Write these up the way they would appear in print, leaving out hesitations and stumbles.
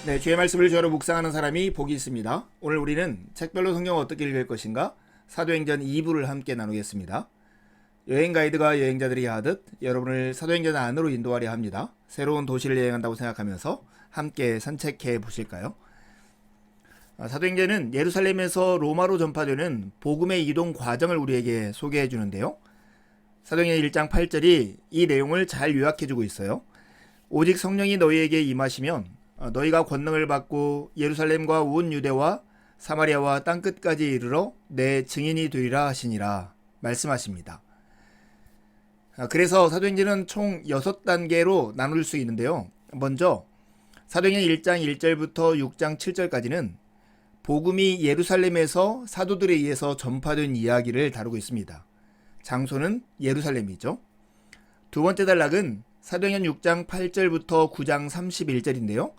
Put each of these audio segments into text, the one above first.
네, 주의 말씀을 주로 묵상하는 사람이 복이 있습니다. 오늘 우리는 책별로 성경을 어떻게 읽을 것인가 사도행전 2부를 함께 나누겠습니다. 여행 가이드가 여행자들이 하듯 여러분을 사도행전 안으로 인도하려 합니다. 새로운 도시를 여행한다고 생각하면서 함께 산책해 보실까요? 사도행전은 예루살렘에서 로마로 전파되는 복음의 이동 과정을 우리에게 소개해 주는데요. 사도행전 1장 8절이 이 내용을 잘 요약해 주고 있어요. 오직 성령이 너희에게 임하시면 너희가 권능을 받고 예루살렘과 온 유대와 사마리아와 땅끝까지 이르러 내 증인이 되리라 하시니라 말씀하십니다. 그래서 사도행전은 총 6단계로 나눌 수 있는데요. 먼저 사도행전 1장 1절부터 6장 7절까지는 복음이 예루살렘에서 사도들에 의해서 전파된 이야기를 다루고 있습니다. 장소는 예루살렘이죠. 두 번째 단락은 사도행전 6장 8절부터 9장 31절인데요.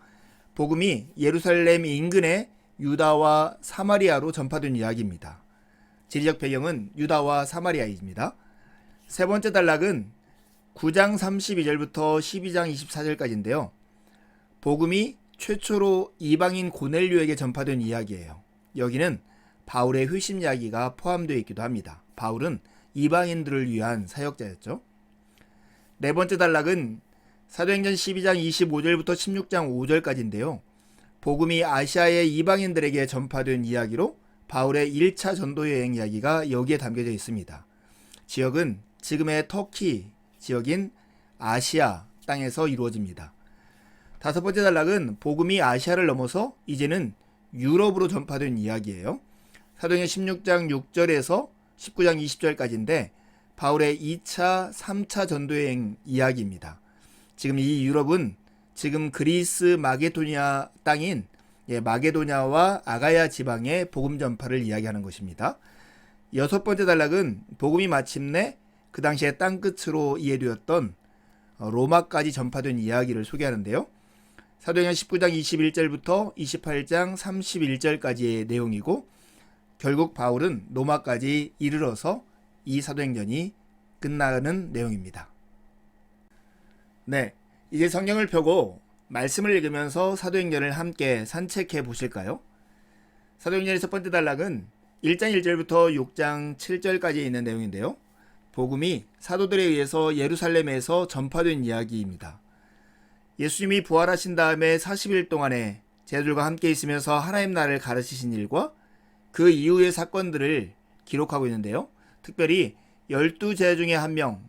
복음이 예루살렘 인근의 유다와 사마리아로 전파된 이야기입니다. 지리적 배경은 유다와 사마리아입니다. 세 번째 단락은 9장 32절부터 12장 24절까지인데요. 복음이 최초로 이방인 고넬료에게 전파된 이야기예요. 여기는 바울의 회심 이야기가 포함되어 있기도 합니다. 바울은 이방인들을 위한 사역자였죠. 네 번째 단락은 사도행전 12장 25절부터 16장 5절까지인데요. 복음이 아시아의 이방인들에게 전파된 이야기로 바울의 1차 전도 여행 이야기가 여기에 담겨져 있습니다. 지역은 지금의 터키 지역인 아시아 땅에서 이루어집니다. 다섯 번째 단락은 복음이 아시아를 넘어서 이제는 유럽으로 전파된 이야기예요. 사도행전 16장 6절에서 19장 20절까지인데 바울의 2차, 3차 전도여행 이야기입니다. 지금 이 유럽은 지금 그리스 마게도니아 땅인 마게도냐와 아가야 지방의 복음 전파를 이야기하는 것입니다. 여섯 번째 단락은 복음이 마침내 그 당시에 땅끝으로 이해되었던 로마까지 전파된 이야기를 소개하는데요. 사도행전 19장 21절부터 28장 31절까지의 내용이고 결국 바울은 로마까지 이르러서 이 사도행전이 끝나는 내용입니다. 네, 이제 성경을 펴고 말씀을 읽으면서 사도행전을 함께 산책해 보실까요? 사도행전의 첫 번째 단락은 1장 1절부터 6장 7절까지 있는 내용인데요. 복음이 사도들에 의해서 예루살렘에서 전파된 이야기입니다. 예수님이 부활하신 다음에 40일 동안에 제자들과 함께 있으면서 하나님 나라를 가르치신 일과 그 이후의 사건들을 기록하고 있는데요. 특별히 12제자 중에 한 명,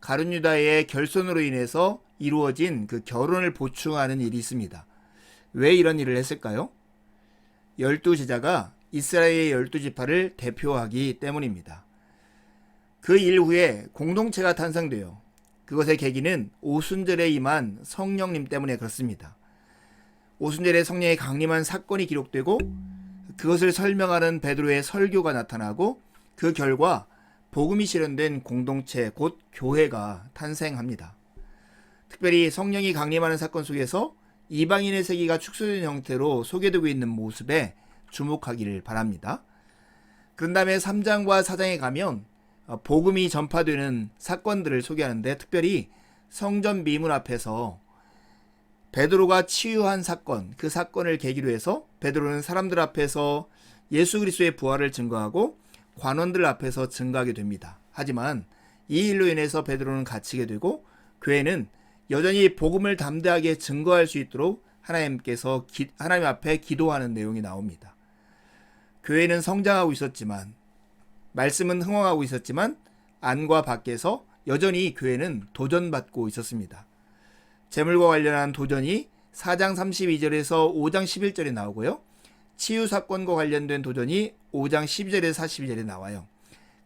가룟 유다의 결손으로 인해서 이루어진 그 결혼을 보충하는 일이 있습니다. 왜 이런 일을 했을까요? 12제자가 이스라엘의 12지파를 대표하기 때문입니다. 그 일 후에 공동체가 탄생돼요. 그것의 계기는 오순절에 임한 성령님 때문에 그렇습니다. 오순절에 성령의 강림한 사건이 기록되고 그것을 설명하는 베드로의 설교가 나타나고 그 결과 복음이 실현된 공동체 곧 교회가 탄생합니다. 특별히 성령이 강림하는 사건 속에서 이방인의 세계가 축소된 형태로 소개되고 있는 모습에 주목하기를 바랍니다. 그런 다음에 3장과 4장에 가면 복음이 전파되는 사건들을 소개하는데 특별히 성전 미문 앞에서 베드로가 치유한 사건, 그 사건을 계기로 해서 베드로는 사람들 앞에서 예수 그리스도의 부활을 증거하고 관원들 앞에서 증거하게 됩니다. 하지만 이 일로 인해서 베드로는 갇히게 되고 교회는 여전히 복음을 담대하게 증거할 수 있도록 하나님 앞에 기도하는 내용이 나옵니다. 교회는 성장하고 있었지만 말씀은 흥황하고 있었지만 안과 밖에서 여전히 교회는 도전받고 있었습니다. 재물과 관련한 도전이 4장 32절에서 5장 11절에 나오고요. 치유 사건과 관련된 도전이 5장 12절에서 42절에 나와요.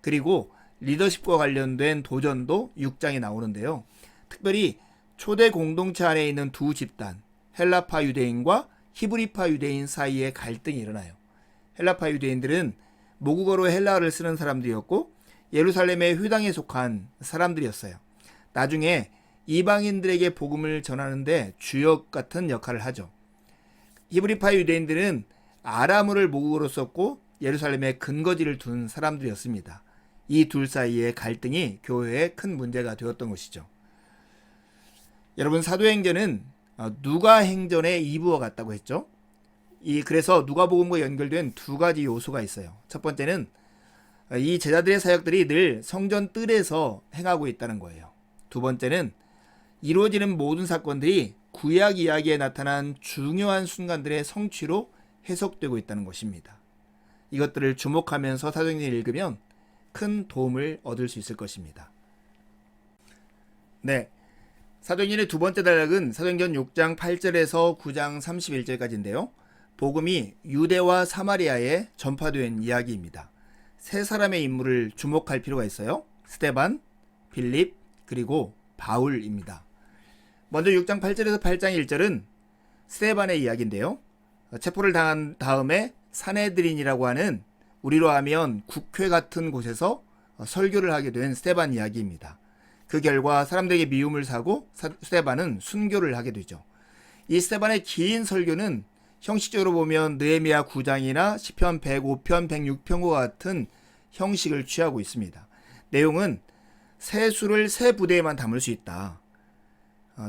그리고 리더십과 관련된 도전도 6장에 나오는데요. 특별히 초대 공동체 안에 있는 두 집단, 헬라파 유대인과 히브리파 유대인 사이에 갈등이 일어나요. 헬라파 유대인들은 모국어로 헬라어를 쓰는 사람들이었고 예루살렘의 회당에 속한 사람들이었어요. 나중에 이방인들에게 복음을 전하는데 주역 같은 역할을 하죠. 히브리파 유대인들은 아람어를 모국어로 썼고 예루살렘에 근거지를 둔 사람들이었습니다. 이 둘 사이의 갈등이 교회에 큰 문제가 되었던 것이죠. 여러분, 사도행전은 누가행전의 이부와 같다고 했죠. 그래서 누가복음과 연결된 두 가지 요소가 있어요. 첫 번째는 이 제자들의 사역들이 늘 성전 뜰에서 행하고 있다는 거예요. 두 번째는 이루어지는 모든 사건들이 구약 이야기에 나타난 중요한 순간들의 성취로 해석되고 있다는 것입니다. 이것들을 주목하면서 사도행전을 읽으면 큰 도움을 얻을 수 있을 것입니다. 네, 사도행전의 두 번째 단락은 사도행전 6장 8절에서 9장 31절까지인데요. 복음이 유대와 사마리아에 전파된 이야기입니다. 세 사람의 인물을 주목할 필요가 있어요. 스데반, 빌립, 그리고 바울입니다. 먼저 6장 8절에서 8장 1절은 스데반의 이야기인데요. 체포를 당한 다음에 사네드린이라고 하는 우리로 하면 국회 같은 곳에서 설교를 하게 된 스데반 이야기입니다. 그 결과 사람들에게 미움을 사고 스데반은 순교를 하게 되죠. 이 스데반의 긴 설교는 형식적으로 보면 느헤미야 9장이나 시편 105편, 106편과 같은 형식을 취하고 있습니다. 내용은 새 수를 새 부대에만 담을 수 있다.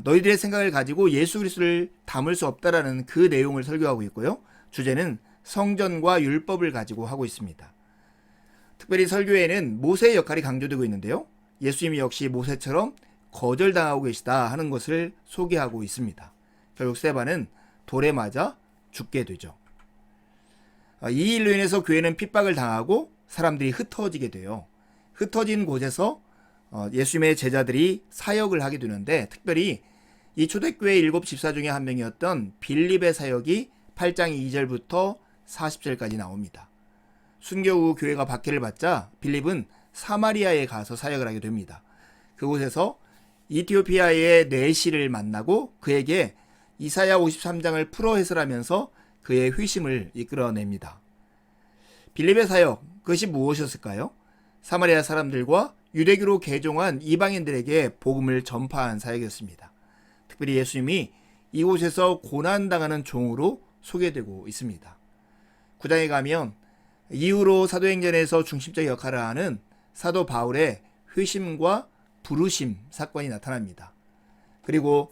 너희들의 생각을 가지고 예수 그리스도를 담을 수 없다라는 그 내용을 설교하고 있고요. 주제는 성전과 율법을 가지고 하고 있습니다. 특별히 설교에는 모세의 역할이 강조되고 있는데요. 예수님이 역시 모세처럼 거절당하고 계시다 하는 것을 소개하고 있습니다. 결국 스데반은 돌에 맞아 죽게 되죠. 이 일로 인해서 교회는 핍박을 당하고 사람들이 흩어지게 돼요. 흩어진 곳에서 예수님의 제자들이 사역을 하게 되는데, 특별히 이 초대교회 7 집사 중에 한 명이었던 빌립의 사역이 8장 2절부터 40절까지 나옵니다. 순교 후 교회가 박해를 받자 빌립은 사마리아에 가서 사역을 하게 됩니다. 그곳에서 이티오피아의 내시를 만나고 그에게 이사야 53장을 풀어 해설하면서 그의 회심을 이끌어냅니다. 빌립의 사역, 그것이 무엇이었을까요? 사마리아 사람들과 유대교로 개종한 이방인들에게 복음을 전파한 사역이었습니다. 특별히 예수님이 이곳에서 고난당하는 종으로 소개되고 있습니다. 9장에 가면 이후로 사도행전에서 중심적 역할을 하는 사도 바울의 회심과 부르심 사건이 나타납니다. 그리고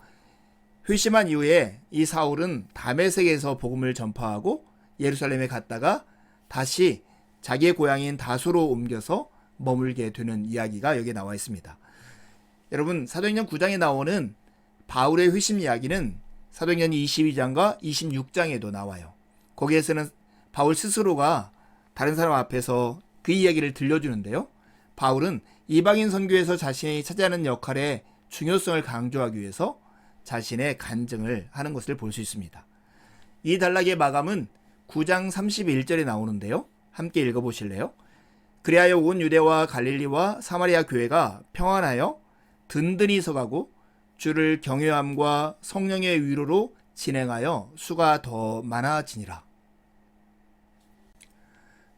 회심한 이후에 이 사울은 다메섹에서 복음을 전파하고 예루살렘에 갔다가 다시 자기의 고향인 다소로 옮겨서 머물게 되는 이야기가 여기에 나와 있습니다. 여러분, 사도행전 9장에 나오는 바울의 회심 이야기는 사도행전 22장과 26장에도 나와요. 거기에서는 바울 스스로가 다른 사람 앞에서 그 이야기를 들려주는데요. 바울은 이방인 선교에서 자신이 차지하는 역할의 중요성을 강조하기 위해서 자신의 간증을 하는 것을 볼 수 있습니다. 이 단락의 마감은 9장 31절에 나오는데요. 함께 읽어보실래요? 그리하여 온 유대와 갈릴리와 사마리아 교회가 평안하여 든든히 서가고 주를 경외함과 성령의 위로로 진행하여 수가 더 많아지니라.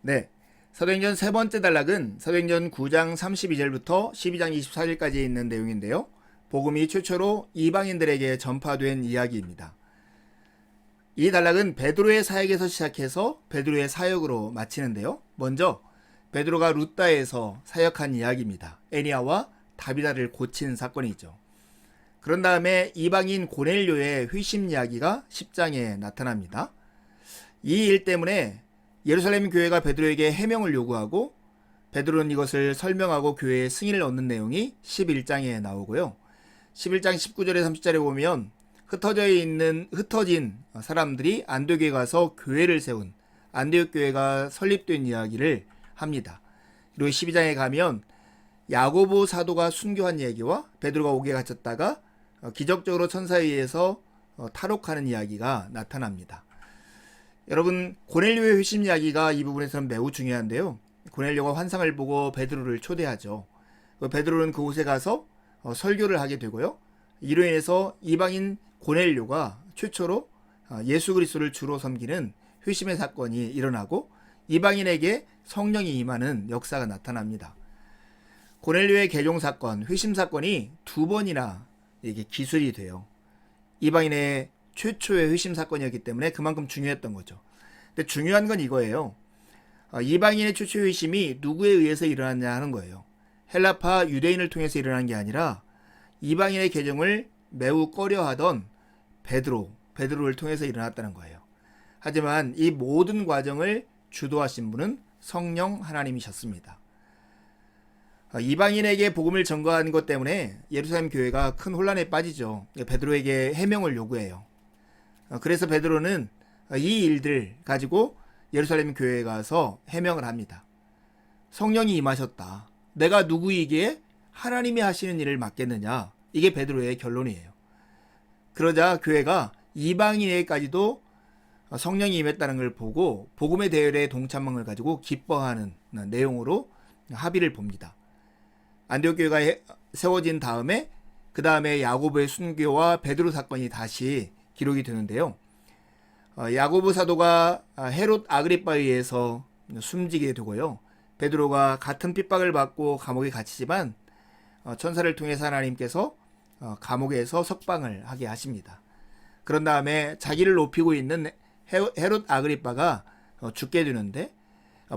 네, 사도행전 세 번째 단락은 사도행전 9장 32절부터 12장 24절까지 있는 내용인데요. 복음이 최초로 이방인들에게 전파된 이야기입니다. 이 단락은 베드로의 사역에서 시작해서 베드로의 사역으로 마치는데요. 먼저 베드로가 루다에서 사역한 이야기입니다. 애니아와 다비다를 고친 사건이죠. 그런 다음에 이방인 고넬료의 회심 이야기가 10장에 나타납니다. 이 일 때문에 예루살렘 교회가 베드로에게 해명을 요구하고 베드로는 이것을 설명하고 교회에 승인을 얻는 내용이 11장에 나오고요. 11장 19절에 30절에 보면 흩어진 사람들이 안디옥에 가서 교회를 세운 안디옥 교회가 설립된 이야기를 합니다. 그리고 12장에 가면 야고보 사도가 순교한 이야기와 베드로가 옥에 갇혔다가 기적적으로 천사에 의해서 탈옥하는 이야기가 나타납니다. 여러분, 고넬료의 회심 이야기가 이 부분에서는 매우 중요한데요. 고넬료가 환상을 보고 베드로를 초대하죠. 베드로는 그곳에 가서 설교를 하게 되고요. 이로 인해서 이방인 고넬료가 최초로 예수 그리스도를 주로 섬기는 회심의 사건이 일어나고 이방인에게 성령이 임하는 역사가 나타납니다. 고넬료의 개종 사건, 회심 사건이 두 번이나 이게 기술이 돼요. 이방인의 최초의 회심 사건이었기 때문에 그만큼 중요했던 거죠. 근데 중요한 건 이거예요. 이방인의 최초 회심이 누구에 의해서 일어났냐 하는 거예요. 헬라파 유대인을 통해서 일어난 게 아니라 이방인의 개종을 매우 꺼려하던 베드로를 통해서 일어났다는 거예요. 하지만 이 모든 과정을 주도하신 분은 성령 하나님이셨습니다. 이방인에게 복음을 전가한 것 때문에 예루살렘 교회가 큰 혼란에 빠지죠. 베드로에게 해명을 요구해요. 그래서 베드로는 이 일들 가지고 예루살렘 교회에 가서 해명을 합니다. 성령이 임하셨다. 내가 누구이기에 하나님이 하시는 일을 맡겠느냐. 이게 베드로의 결론이에요. 그러자 교회가 이방인에게까지도 성령이 임했다는 걸 보고 복음의 대열에 동참함을 가지고 기뻐하는 내용으로 합의를 봅니다. 안디옥 교회가 세워진 다음에 그 다음에 야고보의 순교와 베드로 사건이 다시 기록이 되는데요. 야고보 사도가 헤롯 아그리빠에 의해서 숨지게 되고요. 베드로가 같은 핍박을 받고 감옥에 갇히지만 천사를 통해서 하나님께서 감옥에서 석방을 하게 하십니다. 그런 다음에 자기를 높이고 있는 헤롯 아그리빠가 죽게 되는데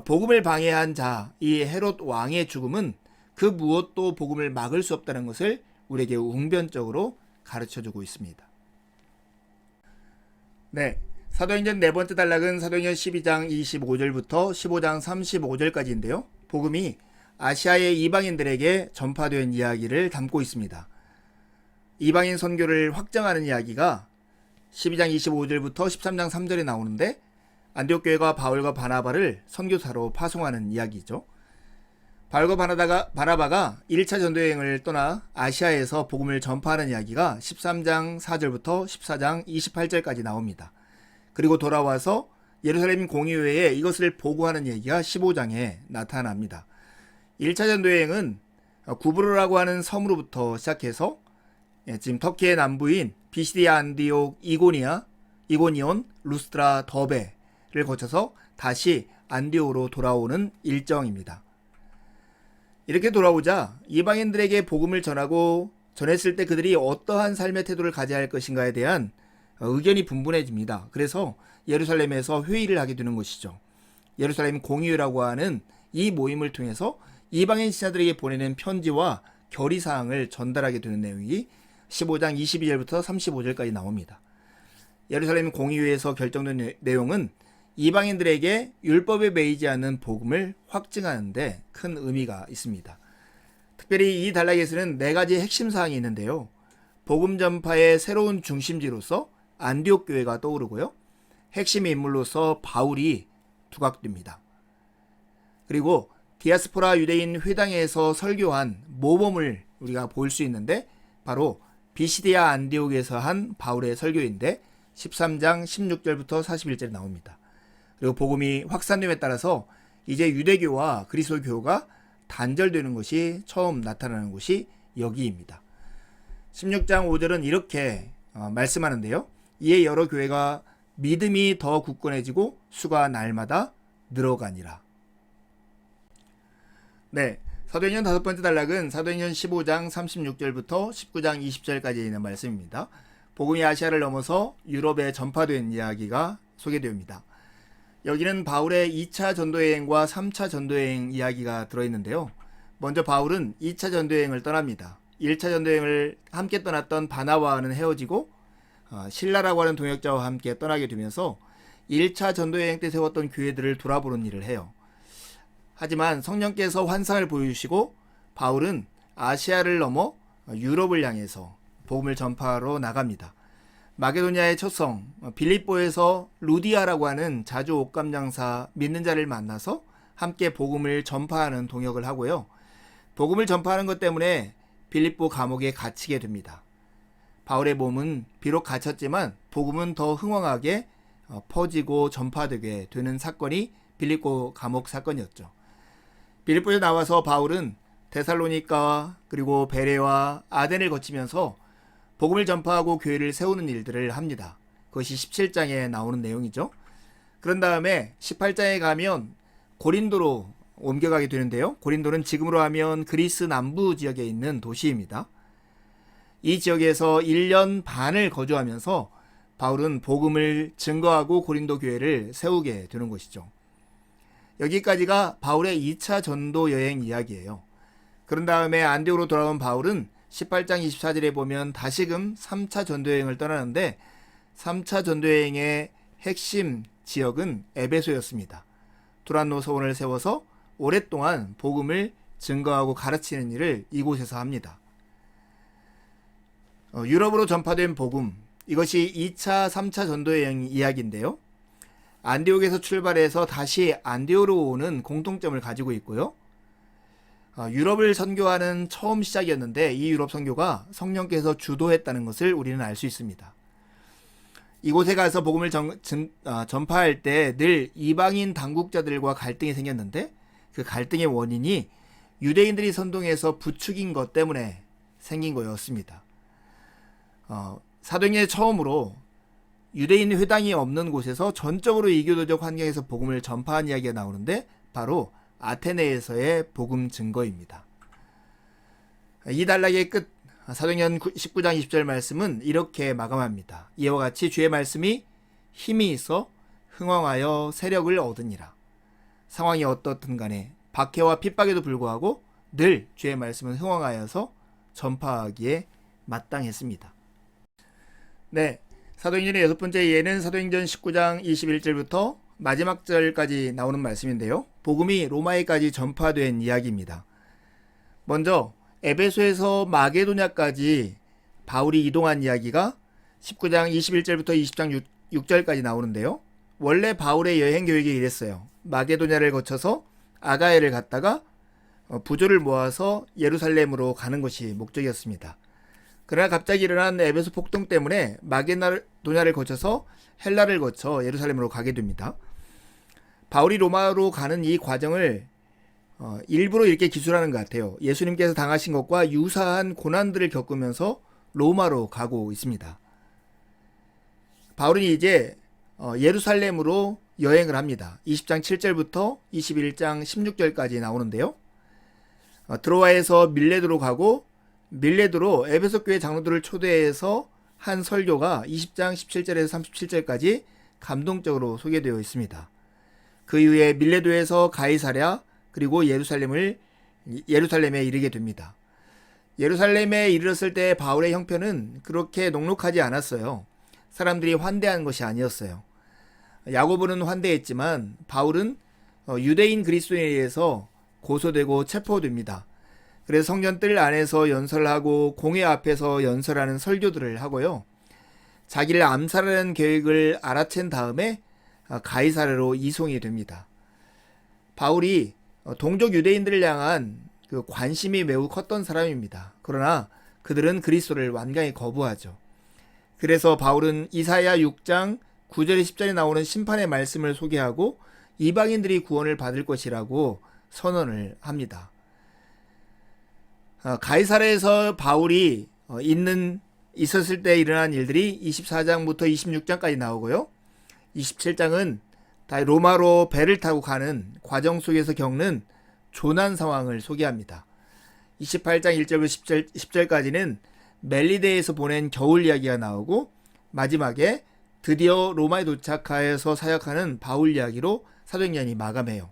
복음을 방해한 자, 이 헤롯 왕의 죽음은 그 무엇도 복음을 막을 수 없다는 것을 우리에게 웅변적으로 가르쳐주고 있습니다. 네, 사도행전 네 번째 단락은 사도행전 12장 25절부터 15장 35절까지인데요. 복음이 아시아의 이방인들에게 전파된 이야기를 담고 있습니다. 이방인 선교를 확장하는 이야기가 12장 25절부터 13장 3절에 나오는데 안디옥 교회가 바울과 바나바를 선교사로 파송하는 이야기죠. 바울과 바나바가 1차 전도여행을 떠나 아시아에서 복음을 전파하는 이야기가 13장 4절부터 14장 28절까지 나옵니다. 그리고 돌아와서 예루살렘 공의회에 이것을 보고하는 얘기가 15장에 나타납니다. 1차 전도여행은 구브로라고 하는 섬으로부터 시작해서 지금 터키의 남부인 비시디아, 안디옥, 이고니온, 루스트라, 더베를 거쳐서 다시 안디옥으로 돌아오는 일정입니다. 이렇게 돌아오자 이방인들에게 복음을 전했을 때 그들이 어떠한 삶의 태도를 가져야 할 것인가에 대한 의견이 분분해집니다. 그래서 예루살렘에서 회의를 하게 되는 것이죠. 예루살렘 공의회라고 하는 이 모임을 통해서 이방인 신자들에게 보내는 편지와 결의사항을 전달하게 되는 내용이 15장 22절부터 35절까지 나옵니다. 예루살렘 공의회에서 결정된 내용은 이방인들에게 율법에 매이지 않는 복음을 확증하는 데 큰 의미가 있습니다. 특별히 이 단락에서는 네 가지 핵심 사항이 있는데요. 복음 전파의 새로운 중심지로서 안디옥 교회가 떠오르고요. 핵심 인물로서 바울이 두각됩니다. 그리고 디아스포라 유대인 회당에서 설교한 모범을 우리가 볼 수 있는데 바로 비시디아 안디옥에서 한 바울의 설교인데 13장 16절부터 41절에 나옵니다. 그리고 복음이 확산됨에 따라서 이제 유대교와 그리스도교가 단절되는 것이 처음 나타나는 곳이 여기입니다. 16장 5절은 이렇게 말씀하는데요. 이에 여러 교회가 믿음이 더 굳건해지고 수가 날마다 늘어가니라. 네, 사도행전 다섯 번째 단락은 사도행전 15장 36절부터 19장 20절까지 있는 말씀입니다. 복음이 아시아를 넘어서 유럽에 전파된 이야기가 소개됩니다. 여기는 바울의 2차 전도여행과 3차 전도여행 이야기가 들어있는데요. 먼저 바울은 2차 전도여행을 떠납니다. 1차 전도여행을 함께 떠났던 바나바와는 헤어지고 실라라고 하는 동역자와 함께 떠나게 되면서 1차 전도여행 때 세웠던 교회들을 돌아보는 일을 해요. 하지만 성령께서 환상을 보여주시고 바울은 아시아를 넘어 유럽을 향해서 복음을 전파하러 나갑니다. 마게도니아의 첫 성 빌립보에서 루디아라고 하는 자주 옷감 장사 믿는 자를 만나서 함께 복음을 전파하는 동역을 하고요. 복음을 전파하는 것 때문에 빌립보 감옥에 갇히게 됩니다. 바울의 몸은 비록 갇혔지만 복음은 더 흥왕하게 퍼지고 전파되게 되는 사건이 빌립보 감옥 사건이었죠. 빌립보에 나와서 바울은 데살로니가와 그리고 베레와 아덴을 거치면서 복음을 전파하고 교회를 세우는 일들을 합니다. 그것이 17장에 나오는 내용이죠. 그런 다음에 18장에 가면 고린도로 옮겨가게 되는데요. 고린도는 지금으로 하면 그리스 남부 지역에 있는 도시입니다. 이 지역에서 1년 반을 거주하면서 바울은 복음을 증거하고 고린도 교회를 세우게 되는 것이죠. 여기까지가 바울의 2차 전도 여행 이야기예요. 그런 다음에 안디오로 돌아온 바울은 18장 24절에 보면 다시금 3차 전도 여행을 떠나는데 3차 전도 여행의 핵심 지역은 에베소였습니다. 두란노 서원을 세워서 오랫동안 복음을 증거하고 가르치는 일을 이곳에서 합니다. 유럽으로 전파된 복음, 이것이 2차, 3차 전도 여행 이야기인데요. 안디옥에서 출발해서 다시 안디오로 오는 공통점을 가지고 있고요. 유럽을 선교하는 처음 시작이었는데 이 유럽 선교가 성령께서 주도했다는 것을 우리는 알 수 있습니다. 이곳에 가서 복음을 전파할 때 늘 이방인 당국자들과 갈등이 생겼는데 그 갈등의 원인이 유대인들이 선동해서 부추긴 것 때문에 생긴 거였습니다. 사도행전에 처음으로 유대인 회당이 없는 곳에서 전적으로 이교도적 환경에서 복음을 전파한 이야기가 나오는데 바로 아테네에서의 복음 증거입니다. 이 단락의 끝 사도행전 19장 20절 말씀은 이렇게 마감합니다. 이와 같이 주의 말씀이 힘이 있어 흥왕하여 세력을 얻으니라. 상황이 어떻든 간에 박해와 핍박에도 불구하고 늘 주의 말씀은 흥왕하여서 전파하기에 마땅했습니다. 네, 사도행전의 여섯 번째 예는 사도행전 19장 21절부터 마지막 절까지 나오는 말씀인데요. 복음이 로마에까지 전파된 이야기입니다. 먼저 에베소에서 마게도냐까지 바울이 이동한 이야기가 19장 21절부터 20장 6절까지 나오는데요. 원래 바울의 여행 계획이 이랬어요. 마게도냐를 거쳐서 아가야를 갔다가 부조를 모아서 예루살렘으로 가는 것이 목적이었습니다. 그러나 갑자기 일어난 에베소 폭동 때문에 마게도냐를 거쳐서 헬라를 거쳐 예루살렘으로 가게 됩니다. 바울이 로마로 가는 이 과정을 일부러 이렇게 기술하는 것 같아요. 예수님께서 당하신 것과 유사한 고난들을 겪으면서 로마로 가고 있습니다. 바울은 이제 예루살렘으로 여행을 합니다. 20장 7절부터 21장 16절까지 나오는데요. 드로아에서 밀레도로 가고 밀레도로 에베소 교회 장로들을 초대해서 한 설교가 20장 17절에서 37절까지 감동적으로 소개되어 있습니다. 그 이후에 밀레도에서 가이사랴 그리고 예루살렘에 이르게 됩니다. 예루살렘에 이르렀을 때 바울의 형편은 그렇게 녹록하지 않았어요. 사람들이 환대한 것이 아니었어요. 야고보는 환대했지만 바울은 유대인 그리스도인에 의해서 고소되고 체포됩니다. 그래서 성전뜰 안에서 연설하고 공회 앞에서 연설하는 설교들을 하고요. 자기를 암살하는 계획을 알아챈 다음에 가이사랴로 이송이 됩니다. 바울이 동족 유대인들을 향한 그 관심이 매우 컸던 사람입니다. 그러나 그들은 그리스도를 완강히 거부하죠. 그래서 바울은 이사야 6장 9절에 10절에 나오는 심판의 말씀을 소개하고 이방인들이 구원을 받을 것이라고 선언을 합니다. 가이사랴에서 바울이 있었을 때 일어난 일들이 24장부터 26장까지 나오고요. 27장은 다 로마로 배를 타고 가는 과정 속에서 겪는 조난 상황을 소개합니다. 28장 1절부터 10절까지는 멜리데에서 보낸 겨울 이야기가 나오고 마지막에 드디어 로마에 도착하여서 사역하는 바울 이야기로 사도행전이 마감해요.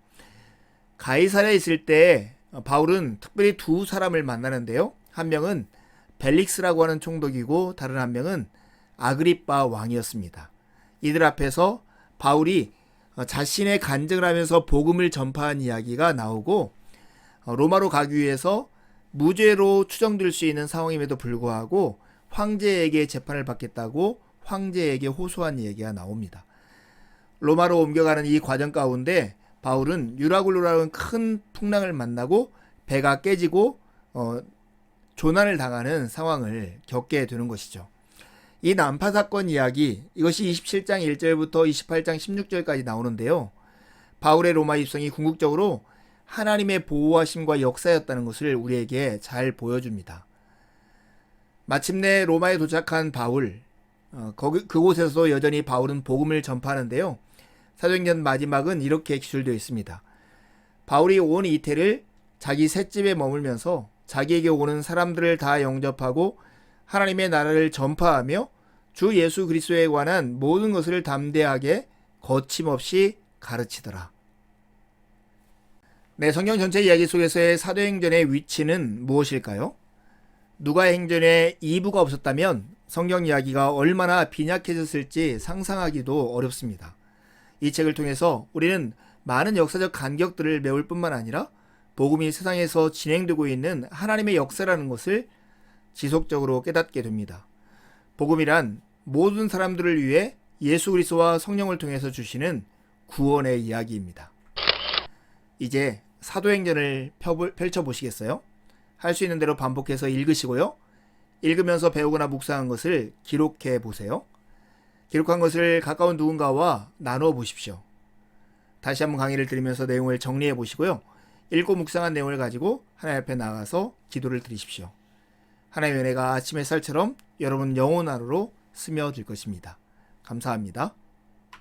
가이사랴에 있을 때 바울은 특별히 두 사람을 만나는데요. 한 명은 벨릭스라고 하는 총독이고 다른 한 명은 아그리빠 왕이었습니다. 이들 앞에서 바울이 자신의 간증을 하면서 복음을 전파한 이야기가 나오고 로마로 가기 위해서 무죄로 추정될 수 있는 상황임에도 불구하고 황제에게 재판을 받겠다고 황제에게 호소한 얘기가 나옵니다. 로마로 옮겨가는 이 과정 가운데 바울은 유라굴로라는 큰 풍랑을 만나고 배가 깨지고 조난을 당하는 상황을 겪게 되는 것이죠. 이 난파 사건 이야기, 이것이 27장 1절부터 28장 16절까지 나오는데요. 바울의 로마 입성이 궁극적으로 하나님의 보호하심과 역사였다는 것을 우리에게 잘 보여줍니다. 마침내 로마에 도착한 바울, 그곳에서 여전히 바울은 복음을 전파하는데요. 사도행전 마지막은 이렇게 기술되어 있습니다. 바울이 온 이태를 자기 셋집에 머물면서 자기에게 오는 사람들을 다 영접하고 하나님의 나라를 전파하며 주 예수 그리스도에 관한 모든 것을 담대하게 거침없이 가르치더라. 네, 성경 전체 이야기 속에서의 사도행전의 위치는 무엇일까요? 누가행전에 2부가 없었다면 성경 이야기가 얼마나 빈약해졌을지 상상하기도 어렵습니다. 이 책을 통해서 우리는 많은 역사적 간격들을 메울 뿐만 아니라 복음이 세상에서 진행되고 있는 하나님의 역사라는 것을 지속적으로 깨닫게 됩니다. 복음이란 모든 사람들을 위해 예수 그리스도와 성령을 통해서 주시는 구원의 이야기입니다. 이제 사도행전을 펼쳐보시겠어요? 할 수 있는 대로 반복해서 읽으시고요. 읽으면서 배우거나 묵상한 것을 기록해 보세요. 기록한 것을 가까운 누군가와 나누어 보십시오. 다시 한번 강의를 들으면서 내용을 정리해 보시고요. 읽고 묵상한 내용을 가지고 하나님 앞에 나가서 기도를 드리십시오. 하나님의 은혜가 아침 햇살처럼 여러분 영혼 안으로 스며들 것입니다. 감사합니다.